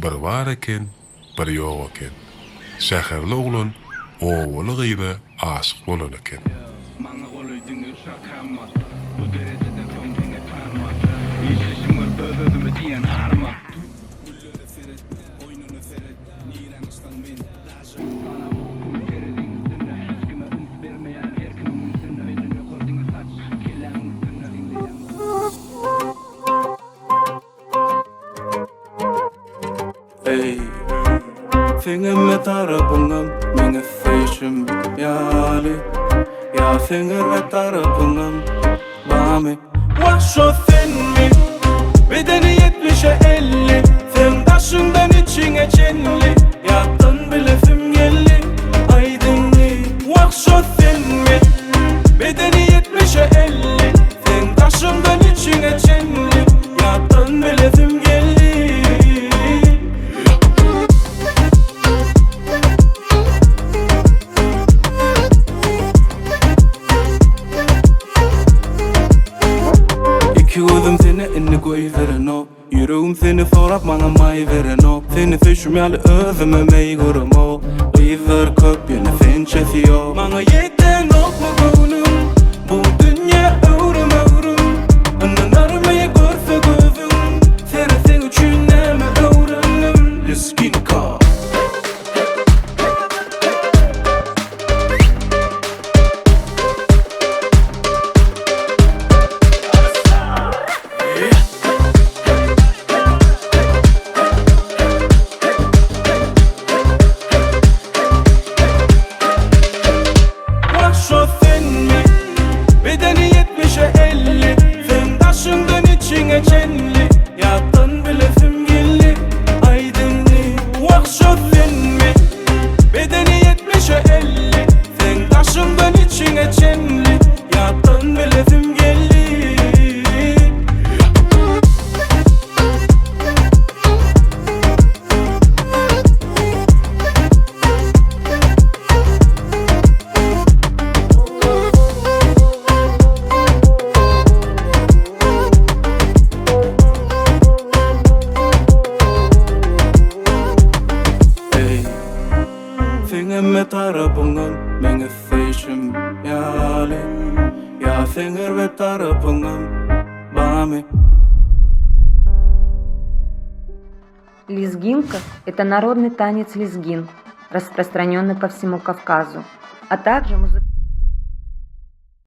bir var eken, bir ýok eken. Şäherli oglan owaly gyza aşyk bolan eken. Maňa golaýdyň şakamat, bu derejede köňüňe tanma. Ýeşeşim var özüme diýen arma. Güllere seret, oýnuny seret, niýranysdan men daşy. Ana bu kerediň üstüne, kime üns bermeýän erkiniň üstüne, meni gördüň saç, keleň üstüne dinleýän. Ey, finger tarapından menge feşim yali. Ya finger tarapından mami. Wash o thin mi, bedeni 70'e 50. Sen taşından içine çenli, yattın bilesim geldi. Aydınlı, wash o thin mi, bedeni 70'e 50. Sen taşından içine çenli, yattın bilesim geldi. Gözüm seni inni koy veren o. Yüreğim seni sorap bana may veren o. Seni seçim yali özüme mey görüm o. Kıyızlar köp yine sen çesiyor. Bana yeten ok mu gönlüm, bu dünya övrüm övrüm. Anlanarmayı görse gözüm, sen üçün neme öğrendim. Liskin ka. Bedeni 70'e 50. Sen taşından içine çenli, yattın bilesim geldi. Aydınlı, wakşo sen mi? Bedeni 70'e 50. Sen taşından içine çenli, yattın bilesim geldi. Finger tarapından menge feşim yali. Ya finger tarapından mami. Лезгинка – это народный танец лезгин, распространенный по всему Кавказу, а также музыкальный